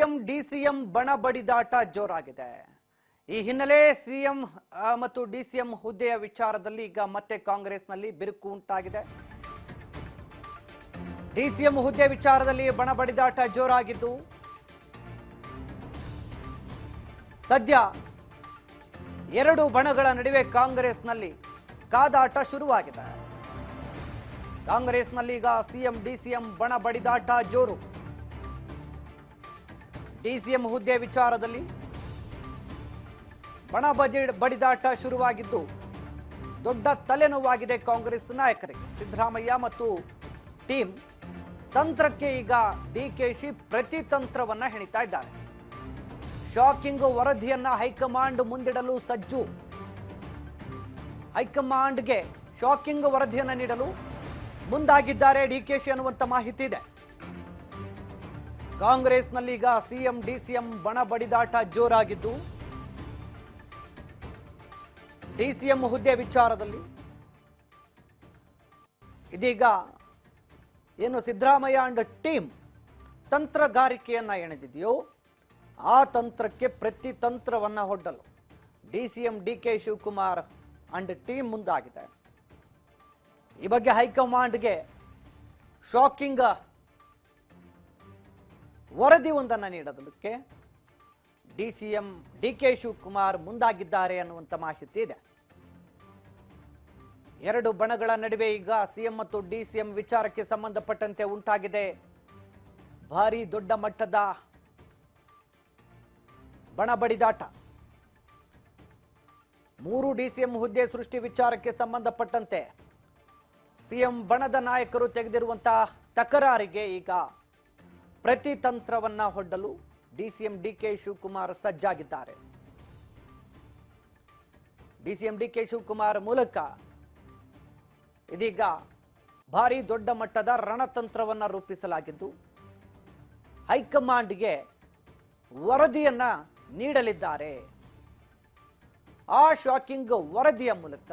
CM DCM ಬಣ ಬಡಿದಾಟ ಜೋರಾಗಿದೆ. ಈ ಹಿನ್ನೆಲೆ ಸಿಎಂ ಮತ್ತು ಡಿಸಿಎಂ ಹುದ್ದೆಯ ವಿಚಾರದಲ್ಲಿ ಈಗ ಮತ್ತೆ ಕಾಂಗ್ರೆಸ್ನಲ್ಲಿ ಬಿರುಕು ಉಂಟಾಗಿದೆ. ಡಿಸಿಎಂ ಹುದ್ದೆ ವಿಚಾರದಲ್ಲಿ ಬಣ ಬಡಿದಾಟ ಜೋರಾಗಿದ್ದು ಸದ್ಯ ಎರಡು ಬಣಗಳ ನಡುವೆ ಕಾಂಗ್ರೆಸ್ನಲ್ಲಿ ಕಾದಾಟ ಶುರುವಾಗಿದೆ. ಕಾಂಗ್ರೆಸ್ನಲ್ಲಿ ಈಗ ಸಿಎಂ ಡಿಸಿಎಂ ಬಣ ಬಡಿದಾಟ ಜೋರು. ಡಿಸಿಎಂ ಹುದ್ದೆ ವಿಚಾರದಲ್ಲಿ ಬಣ ಬಡಿದಾಟ ಶುರುವಾಗಿದ್ದು ದೊಡ್ಡ ತಲೆನೋವಾಗಿದೆ ಕಾಂಗ್ರೆಸ್ ನಾಯಕರಿಗೆ. ಸಿದ್ದರಾಮಯ್ಯ ಮತ್ತು ಟೀಮ್ ತಂತ್ರಕ್ಕೆ ಈಗ ಡಿಕೆಶಿ ಪ್ರತಿ ತಂತ್ರವನ್ನ ಹೆಣಿತಾ ಇದ್ದಾರೆ. ಶಾಕಿಂಗ್ ವರದಿಯನ್ನ ಹೈಕಮಾಂಡ್ ಮುಂದಿಡಲು ಸಜ್ಜು. ಹೈಕಮಾಂಡ್ಗೆ ಶಾಕಿಂಗ್ ವರದಿಯನ್ನ ನೀಡಲು ಮುಂದಾಗಿದ್ದಾರೆ ಡಿಕೆಶಿ ಅನ್ನುವಂತ ಮಾಹಿತಿ ಇದೆ. ಕಾಂಗ್ರೆಸ್ನಲ್ಲಿ ಈಗ ಸಿಎಂ ಡಿಸಿಎಂ ಬಣ ಬಡಿದಾಟ ಜೋರಾಗಿದ್ದು ಡಿಸಿಎಂ ಹುದ್ದೆ ವಿಚಾರದಲ್ಲಿ ಇದೀಗ ಏನು ಸಿದ್ದರಾಮಯ್ಯ ಅಂಡ್ ಟೀಮ್ ತಂತ್ರಗಾರಿಕೆಯನ್ನ ಎಣೆದಿದೆಯೋ ಆ ತಂತ್ರಕ್ಕೆ ಪ್ರತಿ ತಂತ್ರವನ್ನ ಹೊಡ್ಡಲು DCM DK Shivakumar and team ಮುಂದಾಗಿದೆ. ಈ ಬಗ್ಗೆ ಹೈಕಮಾಂಡ್ಗೆ ಶಾಕಿಂಗ್ ವರದಿ ಒಂದನ್ನು ನೀಡೋದಕ್ಕೆ ಡಿಸಿಎಂ ಡಿಕೆ ಶಿವಕುಮಾರ್ ಮುಂದಾಗಿದ್ದಾರೆ ಅನ್ನುವಂಥ ಮಾಹಿತಿ ಇದೆ. ಎರಡು ಬಣಗಳ ನಡುವೆ ಈಗ ಸಿಎಂ ಮತ್ತು ಡಿಸಿಎಂ ವಿಚಾರಕ್ಕೆ ಸಂಬಂಧಪಟ್ಟಂತೆ ಉಂಟಾಗಿದೆ ಭಾರಿ ದೊಡ್ಡ ಮಟ್ಟದ ಬಣ ಬಡಿದಾಟ. 3 ಡಿಸಿಎಂ ಹುದ್ದೆ ಸೃಷ್ಟಿ ವಿಚಾರಕ್ಕೆ ಸಂಬಂಧಪಟ್ಟಂತೆ ಸಿಎಂ ಬಣದ ನಾಯಕರು ತೆಗೆದಿರುವಂತಹ ತಕರಾರಿಗೆ ಈಗ ಪ್ರತಿ ತಂತ್ರವನ್ನ ಹೊಡ್ಡಲು ಡಿಸಿಎಂ ಡಿಕೆ ಶಿವಕುಮಾರ್ ಸಜ್ಜಾಗಿದ್ದಾರೆ. ಡಿಸಿಎಂ ಡಿಕೆ ಶಿವಕುಮಾರ್ ಮೂಲಕ ಇದೀಗ ಭಾರಿ ದೊಡ್ಡ ಮಟ್ಟದ ರಣತಂತ್ರವನ್ನ ರೂಪಿಸಲಾಗಿದ್ದು ಹೈಕಮಾಂಡ್ಗೆ ವರದಿಯನ್ನ ನೀಡಲಿದ್ದಾರೆ. ಆ ಶಾಕಿಂಗ್ ವರದಿಯ ಮೂಲಕ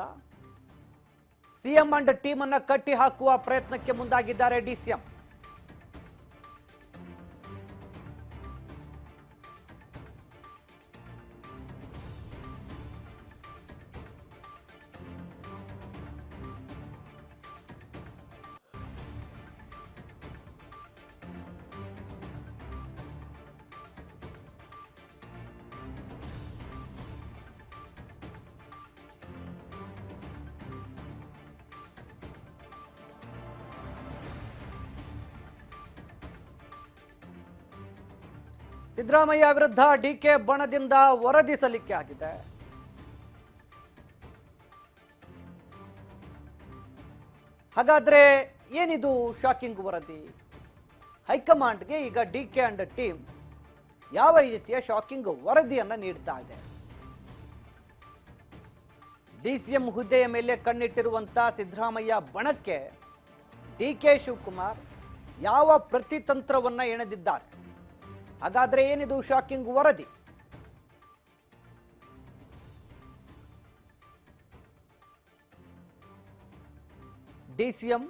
ಸಿಎಂ ಅಂಡ್ ಟೀಮ್ ಅನ್ನ ಕಟ್ಟಿ ಹಾಕುವ ಪ್ರಯತ್ನಕ್ಕೆ ಮುಂದಾಗಿದ್ದಾರೆ ಡಿಸಿಎಂ. ಸಿದ್ದರಾಮಯ್ಯ ವಿರುದ್ಧ ಡಿಕೆ ಬಣದಿಂದ ವರದಿ ಸಲ್ಲಿಕೆ ಆಗಿದೆ. ಹಾಗಾದ್ರೆ ಏನಿದು ಶಾಕಿಂಗ್ ವರದಿ? ಹೈಕಮಾಂಡ್ಗೆ ಈಗ ಡಿಕೆ ಅಂಡ್ ಟೀಮ್ ಯಾವ ರೀತಿಯ ಶಾಕಿಂಗ್ ವರದಿಯನ್ನ ನೀಡ್ತಾ ಇದೆ? ಡಿಸಿಎಂ ಹುದ್ದೆಯ ಮೇಲೆ ಕಣ್ಣಿಟ್ಟಿರುವಂತ ಸಿದ್ದರಾಮಯ್ಯ ಬಣಕ್ಕೆ ಡಿಕೆ ಶಿವಕುಮಾರ್ ಯಾವ ಪ್ರತಿತಂತ್ರವನ್ನ ಎಣೆದಿದ್ದಾರೆ? ಹಾಗಾದ್ರೆ ಏನಿದು ಶಾಕಿಂಗ್ ವರದಿ? ಡಿಸಿಎಂ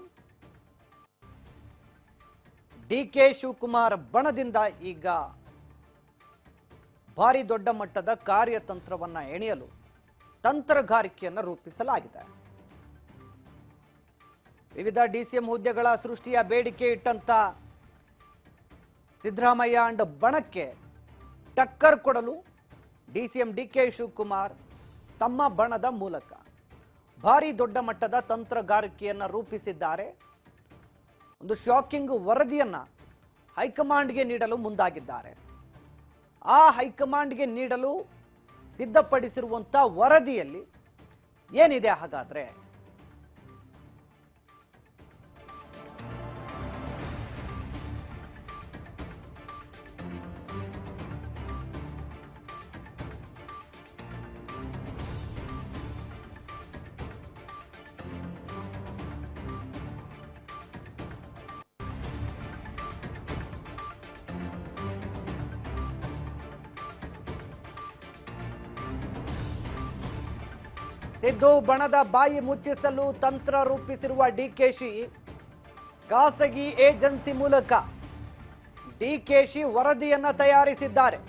ಡಿಕೆ ಶಿವಕುಮಾರ್ ಬಣದಿಂದ ಈಗ ಭಾರಿ ದೊಡ್ಡ ಮಟ್ಟದ ಕಾರ್ಯತಂತ್ರವನ್ನ ಎಣೆಯಲು ತಂತ್ರಗಾರಿಕೆಯನ್ನು ರೂಪಿಸಲಾಗಿದೆ. ವಿವಿಧ ಡಿಸಿಎಂ ಹುದ್ದೆಗಳ ಸೃಷ್ಟಿಯ ಬೇಡಿಕೆ ಇಟ್ಟಂತ ಸಿದ್ದರಾಮಯ್ಯ ಅಂಡ್ ಬಣಕ್ಕೆ ಟಕ್ಕರ್ ಕೊಡಲು ಡಿಸಿಎಂ ಡಿಕೆ ಶಿವಕುಮಾರ್ ತಮ್ಮ ಬಣದ ಮೂಲಕ ಭಾರಿ ದೊಡ್ಡ ಮಟ್ಟದ ತಂತ್ರಗಾರಿಕೆಯನ್ನು ರೂಪಿಸಿದ್ದಾರೆ. ಒಂದು ಶಾಕಿಂಗ್ ವರದಿಯನ್ನ ಹೈಕಮಾಂಡ್ಗೆ ನೀಡಲು ಮುಂದಾಗಿದ್ದಾರೆ. ಆ ಹೈಕಮಾಂಡ್ಗೆ ನೀಡಲು ಸಿದ್ಧಪಡಿಸಿರುವಂತ ವರದಿಯಲ್ಲಿ ಏನಿದೆ ಹಾಗಾದ್ರೆ? ಸಿದ್ದು ಬಣದ ಬಾಯಿ ಮುಚ್ಚಿಸಲು ತಂತ್ರ ರೂಪಿಸಿರುವ ಡಿಕೆಶಿ ಖಾಸಗಿ ಏಜೆನ್ಸಿ ಮೂಲಕ ಡಿಕೆಶಿ ವರದಿಯನ್ನ ತಯಾರಿಸಿದ್ದಾರೆ.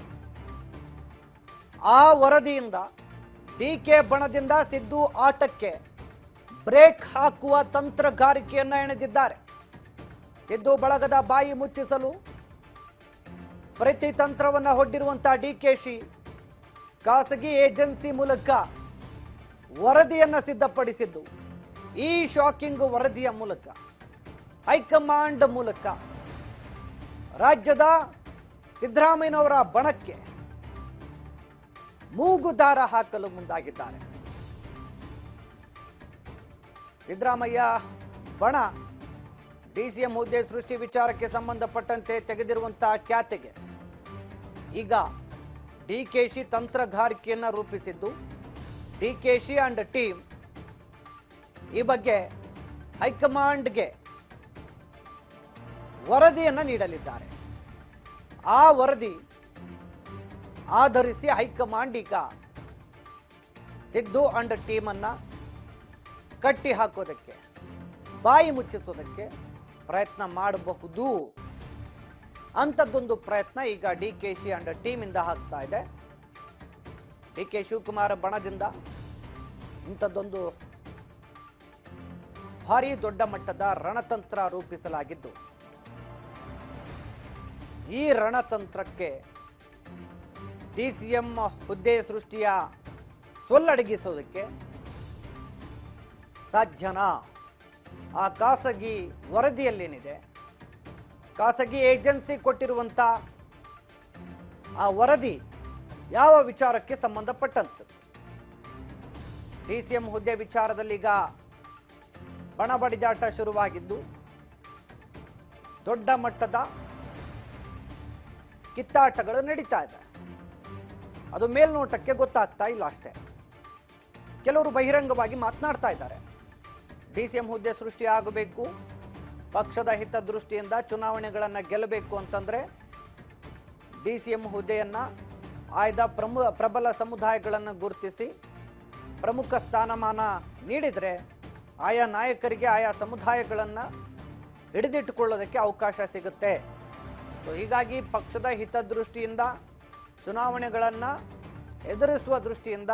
ಆ ವರದಿಯಿಂದ ಡಿಕೆ ಬಣದಿಂದ ಸಿದ್ದು ಆಟಕ್ಕೆ ಬ್ರೇಕ್ ಹಾಕುವ ತಂತ್ರಗಾರಿಕೆಯನ್ನ ಎಣೆದಿದ್ದಾರೆ. ಸಿದ್ದು ಬಳಗದ ಬಾಯಿ ಮುಚ್ಚಿಸಲು ಪ್ರತಿ ತಂತ್ರವನ್ನ ಹೊಡ್ಡಿರುವಂತಹ ಡಿಕೆಶಿ ಖಾಸಗಿ ಏಜೆನ್ಸಿ ಮೂಲಕ ವರದಿಯನ್ನ ಸಿದ್ಧಪಡಿಸಿದ್ದು. ಈ ಶಾಕಿಂಗ್ ವರದಿಯ ಮೂಲಕ ಹೈಕಮಾಂಡ್ ಮೂಲಕ ರಾಜ್ಯದ ಸಿದ್ದರಾಮಯ್ಯನವರ ಬಣಕ್ಕೆ ಮೂಗುದಾರ ಹಾಕಲು ಮುಂದಾಗಿದ್ದಾರೆ. ಸಿದ್ದರಾಮಯ್ಯ ಬಣ ಡಿಸಿಎಂ ಹುದ್ದೆ ಸೃಷ್ಟಿ ವಿಚಾರಕ್ಕೆ ಸಂಬಂಧಪಟ್ಟಂತೆ ತೆಗೆದಿರುವಂತಹ ಖ್ಯಾತೆಗೆ ಈಗ ಡಿಕೆಶಿ ತಂತ್ರಗಾರಿಕೆಯನ್ನ ರೂಪಿಸಿದ್ದು. ಡಿಕೆಶಿ ಅಂಡ್ ಟೀಮ್ ಈ ಬಗ್ಗೆ ಹೈಕಮಾಂಡ್ಗೆ ವರದಿಯನ್ನ ನೀಡಲಿದ್ದಾರೆ. ಆ ವರದಿ ಆಧರಿಸಿ ಹೈಕಮಾಂಡ್ ಈಗ ಸಿದ್ದು ಅಂಡ್ ಟೀಮ್ ಅನ್ನ ಕಟ್ಟಿ ಹಾಕೋದಕ್ಕೆ, ಬಾಯಿ ಮುಚ್ಚಿಸೋದಕ್ಕೆ ಪ್ರಯತ್ನ ಮಾಡಬಹುದು. ಅಂಥದ್ದೊಂದು ಪ್ರಯತ್ನ ಈಗ ಡಿಕೆಶಿ ಅಂಡ್ ಟೀಮ್ ಇಂದ ಆಗ್ತಾ ಇದೆ. ಡಿಕೆ ಶಿವಕುಮಾರ್ ಬಣದಿಂದ ಇಂಥದ್ದೊಂದು ಭಾರಿ ದೊಡ್ಡ ಮಟ್ಟದ ರಣತಂತ್ರ ರೂಪಿಸಲಾಗಿದ್ದು, ಈ ರಣತಂತ್ರಕ್ಕೆ ಡಿಸಿಎಂ ಹುದ್ದೆ ಸೃಷ್ಟಿಯ ಸೊಲ್ಲಡಗಿಸೋದಕ್ಕೆ ಸಾಧ್ಯನಾ? ಆ ಖಾಸಗಿ ವರದಿಯಲ್ಲೇನಿದೆ, ಖಾಸಗಿ ಏಜೆನ್ಸಿ ಕೊಟ್ಟಿರುವಂತ ಆ ವರದಿ ಯಾವ ವಿಚಾರಕ್ಕೆ ಸಂಬಂಧಪಟ್ಟಂಥದ್ದು? ಡಿಸಿಎಂ ಹುದ್ದೆ ವಿಚಾರದಲ್ಲಿ ಈಗ ಬಣಬಡಿದಾಟ ಶುರುವಾಗಿದ್ದು, ದೊಡ್ಡ ಮಟ್ಟದ ಕಿತ್ತಾಟಗಳು ನಡೀತಾ ಇದೆ. ಅದು ಮೇಲ್ನೋಟಕ್ಕೆ ಗೊತ್ತಾಗ್ತಾ ಇಲ್ಲ ಅಷ್ಟೇ. ಕೆಲವರು ಬಹಿರಂಗವಾಗಿ ಮಾತನಾಡ್ತಾ ಇದ್ದಾರೆ. ಡಿಸಿಎಂ ಹುದ್ದೆ ಸೃಷ್ಟಿ ಆಗಬೇಕು, ಪಕ್ಷದ ಹಿತದೃಷ್ಟಿಯಿಂದ ಚುನಾವಣೆಗಳನ್ನು ಗೆಲ್ಲಬೇಕು ಅಂತಂದ್ರೆ ಡಿಸಿಎಂ ಹುದ್ದೆಯನ್ನ ಆಯ್ದ ಪ್ರಬಲ ಸಮುದಾಯಗಳನ್ನು ಗುರುತಿಸಿ ಪ್ರಮುಖ ಸ್ಥಾನಮಾನ ನೀಡಿದರೆ ಆಯಾ ನಾಯಕರಿಗೆ ಆಯಾ ಸಮುದಾಯಗಳನ್ನು ಹಿಡಿದಿಟ್ಟುಕೊಳ್ಳೋದಕ್ಕೆ ಅವಕಾಶ ಸಿಗುತ್ತೆ. ಸೊ ಹೀಗಾಗಿ ಪಕ್ಷದ ಹಿತದೃಷ್ಟಿಯಿಂದ ಚುನಾವಣೆಗಳನ್ನು ಎದುರಿಸುವ ದೃಷ್ಟಿಯಿಂದ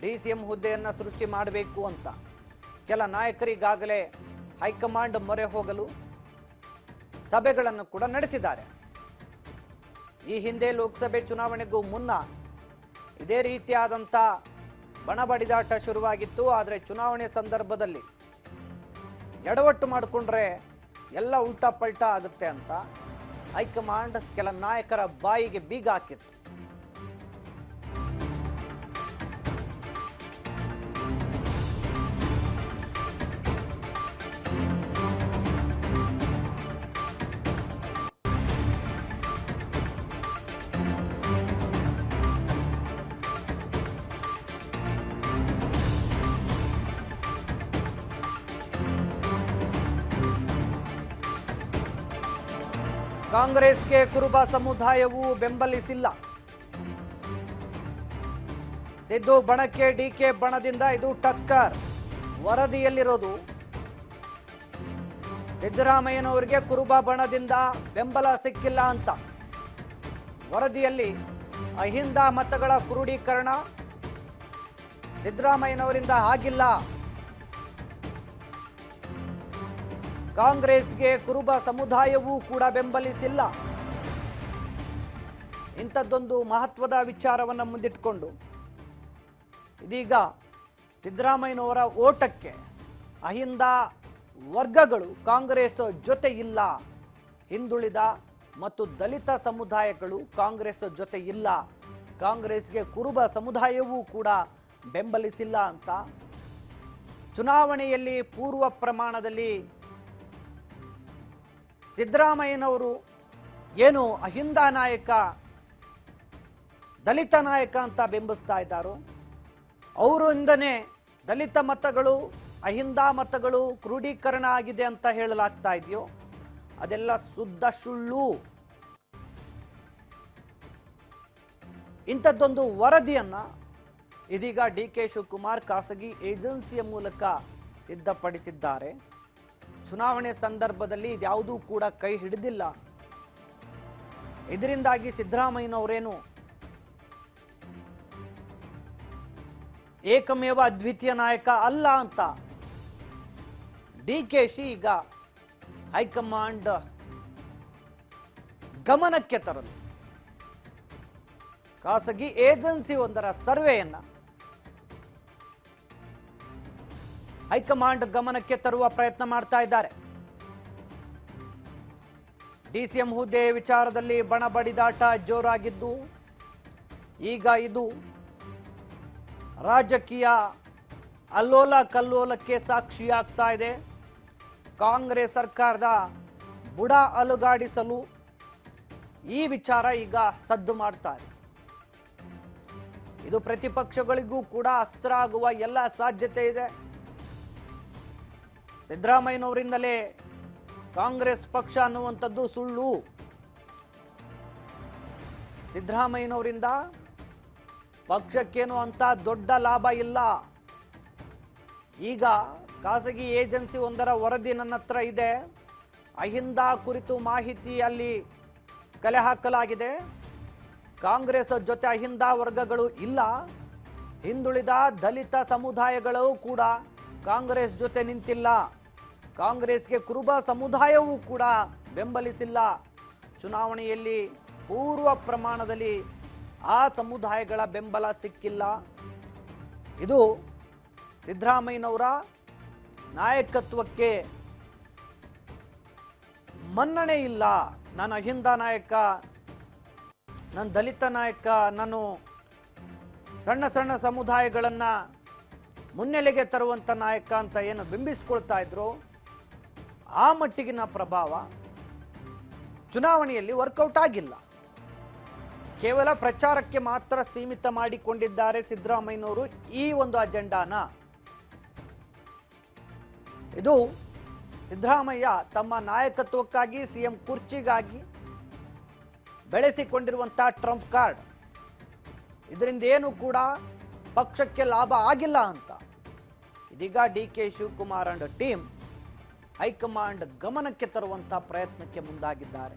ಡಿಸಿಎಂ ಹುದ್ದೆಯನ್ನು ಸೃಷ್ಟಿ ಮಾಡಬೇಕು ಅಂತ ಕೆಲ ನಾಯಕರಿಗಾಗಲೇ ಹೈಕಮಾಂಡ್ ಮೊರೆ ಹೋಗಲು ಸಭೆಗಳನ್ನು ಕೂಡ ನಡೆಸಿದ್ದಾರೆ. ಈ ಹಿಂದೆ ಲೋಕಸಭೆ ಚುನಾವಣೆಗೂ ಮುನ್ನ ಇದೇ ರೀತಿಯಾದಂಥ ಬಣಬಡಿದಾಟ ಶುರುವಾಗಿತ್ತು. ಆದರೆ ಚುನಾವಣೆ ಸಂದರ್ಭದಲ್ಲಿ ಎಡವಟ್ಟು ಮಾಡಿಕೊಂಡ್ರೆ ಎಲ್ಲ ಉಲ್ಟಾ ಪಲ್ಟಾ ಆಗುತ್ತೆ ಅಂತ ಹೈಕಮಾಂಡ್ ಕೆಲ ನಾಯಕರ ಬಾಯಿಗೆ ಬೀಗ ಹಾಕಿತ್ತು. ಕಾಂಗ್ರೆಸ್ಗೆ ಕುರುಬ ಸಮುದಾಯವು ಬೆಂಬಲಿಸಿಲ್ಲ. ಸಿದ್ದು ಬಣಕ್ಕೆ ಡಿಕೆ ಬಣದಿಂದ ಇದು ಟಕ್ಕರ್. ವರದಿಯಲ್ಲಿರೋದು ಸಿದ್ದರಾಮಯ್ಯನವರಿಗೆ ಕುರುಬ ಬಣದಿಂದ ಬೆಂಬಲ ಸಿಕ್ಕಿಲ್ಲ ಅಂತ. ವರದಿಯಲ್ಲಿ ಅಹಿಂದ ಮತಗಳ ಕ್ರೋಢೀಕರಣ ಸಿದ್ದರಾಮಯ್ಯನವರಿಂದ ಆಗಿಲ್ಲ. ಕಾಂಗ್ರೆಸ್ಗೆ ಕುರುಬ ಸಮುದಾಯವೂ ಕೂಡ ಬೆಂಬಲಿಸಿಲ್ಲ. ಇಂಥದ್ದೊಂದು ಮಹತ್ವದ ವಿಚಾರವನ್ನು ಮುಂದಿಟ್ಟುಕೊಂಡು ಇದೀಗ ಸಿದ್ದರಾಮಯ್ಯನವರ ಓಟಕ್ಕೆ ಅಹಿಂದ ವರ್ಗಗಳು ಕಾಂಗ್ರೆಸ್ ಜೊತೆ ಇಲ್ಲ, ಹಿಂದುಳಿದ ಮತ್ತು ದಲಿತ ಸಮುದಾಯಗಳು ಕಾಂಗ್ರೆಸ್ ಜೊತೆ ಇಲ್ಲ, ಕಾಂಗ್ರೆಸ್ಗೆ ಕುರುಬ ಸಮುದಾಯವೂ ಕೂಡ ಬೆಂಬಲಿಸಿಲ್ಲ ಅಂತ ಚುನಾವಣೆಯಲ್ಲಿ ಪೂರ್ವ ಪ್ರಮಾಣದಲ್ಲಿ ಸಿದ್ದರಾಮಯ್ಯನವರು ಏನು ಅಹಿಂದ ನಾಯಕ, ದಲಿತ ನಾಯಕ ಅಂತ ಬಿಂಬಿಸ್ತಾ ಇದ್ದಾರೋ, ಅವರಿಂದನೇ ದಲಿತ ಮತಗಳು, ಅಹಿಂದ ಮತಗಳು ಕ್ರೋಢೀಕರಣ ಆಗಿದೆ ಅಂತ ಹೇಳಲಾಗ್ತಾ ಇದೆಯೋ ಅದೆಲ್ಲ ಶುದ್ಧ ಸುಳ್ಳು. ಇಂಥದ್ದೊಂದು ವರದಿಯನ್ನ ಇದೀಗ ಡಿಕೆ ಶಿವಕುಮಾರ್ ಖಾಸಗಿ ಏಜೆನ್ಸಿಯ ಮೂಲಕ ಸಿದ್ಧಪಡಿಸಿದ್ದಾರೆ. ಚುನಾವಣೆ ಸಂದರ್ಭದಲ್ಲಿ ಇದ್ಯಾವುದೂ ಕೂಡ ಕೈ ಹಿಡಿದಿಲ್ಲ. ಇದರಿಂದಾಗಿ ಸಿದ್ದರಾಮಯ್ಯನವರೇನು ಏಕಮೇವ ಅದ್ವಿತೀಯ ನಾಯಕ ಅಲ್ಲ ಅಂತ ಡಿಕೆಶಿ ಈಗ ಹೈಕಮಾಂಡ್ ಗಮನಕ್ಕೆ ತರಲು ಖಾಸಗಿ ಏಜೆನ್ಸಿ ಒಂದರ ಸರ್ವೆಯನ್ನ ಹೈಕಮಾಂಡ್ ಗಮನಕ್ಕೆ ತರುವ ಪ್ರಯತ್ನ ಮಾಡ್ತಾ ಇದ್ದಾರೆ. ಡಿಸಿಎಂ ಹುದ್ದೆ ವಿಚಾರದಲ್ಲಿ ಬಣಬಡಿದಾಟ ಜೋರಾಗಿದ್ದು ಈಗ ಇದು ರಾಜಕೀಯ ಅಲ್ಲೋಲ ಕಲ್ಲೋಲಕ್ಕೆ ಸಾಕ್ಷಿಯಾಗ್ತಾ ಇದೆ. ಕಾಂಗ್ರೆಸ್ ಸರ್ಕಾರದ ಬುಡ ಅಲುಗಾಡಿಸಲು ಈ ವಿಚಾರ ಈಗ ಸದ್ದು ಮಾಡ್ತಾ ಇದೆ. ಇದು ಪ್ರತಿಪಕ್ಷಗಳಿಗೂ ಕೂಡ ಅಸ್ತ್ರ ಆಗುವ ಎಲ್ಲ ಸಾಧ್ಯತೆ ಇದೆ. ಸಿದ್ದರಾಮಯ್ಯನವರಿಂದಲೇ ಕಾಂಗ್ರೆಸ್ ಪಕ್ಷ ಅನ್ನುವಂಥದ್ದು ಸುಳ್ಳು. ಸಿದ್ದರಾಮಯ್ಯನವರಿಂದ ಪಕ್ಷಕ್ಕೇನು ಅಂತ ದೊಡ್ಡ ಲಾಭ ಇಲ್ಲ. ಈಗ ಖಾಸಗಿ ಏಜೆನ್ಸಿ ಒಂದರ ವರದಿ ನನ್ನ ಹತ್ರ ಇದೆ. ಅಹಿಂದ ಕುರಿತು ಮಾಹಿತಿ ಅಲ್ಲಿ ಕಲೆ ಹಾಕಲಾಗಿದೆ. ಕಾಂಗ್ರೆಸ್ ಜೊತೆ ಅಹಿಂದ ವರ್ಗಗಳು ಇಲ್ಲ. ಹಿಂದುಳಿದ ದಲಿತ ಸಮುದಾಯಗಳು ಕೂಡ ಕಾಂಗ್ರೆಸ್ ಜೊತೆ ನಿಂತಿಲ್ಲ. ಕಾಂಗ್ರೆಸ್ಗೆ ಕುರುಬ ಸಮುದಾಯವೂ ಕೂಡ ಬೆಂಬಲಿಸಿಲ್ಲ. ಚುನಾವಣೆಯಲ್ಲಿ ಪೂರ್ವ ಪ್ರಮಾಣದಲ್ಲಿ ಆ ಸಮುದಾಯಗಳ ಬೆಂಬಲ ಸಿಕ್ಕಿಲ್ಲ. ಇದು ಸಿದ್ದರಾಮಯ್ಯನವರ ನಾಯಕತ್ವಕ್ಕೆ ಮನ್ನಣೆ ಇಲ್ಲ. ನಾನು ಅಹಿಂದ ನಾಯಕ, ನಾನು ದಲಿತ ನಾಯಕ, ನಾನು ಸಣ್ಣ ಸಣ್ಣ ಸಮುದಾಯಗಳನ್ನು ಮುನ್ನೆಲೆಗೆ ತರುವಂಥ ನಾಯಕ ಅಂತ ಏನು ಬಿಂಬಿಸ್ಕೊಳ್ತಾ ಇದ್ರು, ಆ ಮಟ್ಟಿಗಿನ ಪ್ರಭಾವ ಚುನಾವಣೆಯಲ್ಲಿ ವರ್ಕೌಟ್ ಆಗಿಲ್ಲ. ಕೇವಲ ಪ್ರಚಾರಕ್ಕೆ ಮಾತ್ರ ಸೀಮಿತ ಮಾಡಿಕೊಂಡಿದ್ದಾರೆ ಸಿದ್ದರಾಮಯ್ಯನವರು ಈ ಒಂದು ಅಜೆಂಡಾನ. ಇದು ಸಿದ್ದರಾಮಯ್ಯ ತಮ್ಮ ನಾಯಕತ್ವಕ್ಕಾಗಿ, ಸಿಎಂ ಕುರ್ಚಿಗಾಗಿ ಬೆಳೆಸಿಕೊಂಡಿರುವಂಥ ಟ್ರಂಪ್ ಕಾರ್ಡ್. ಇದರಿಂದ ಏನು ಕೂಡ ಪಕ್ಷಕ್ಕೆ ಲಾಭ ಆಗಿಲ್ಲ ಅಂತ ಇದೀಗ DK Shivakumar and team high command ಗಮನಕ್ಕೆ ತರುವಂತಹ ಪ್ರಯತ್ನಕ್ಕೆ ಮುಂದಾಗಿದ್ದಾರೆ.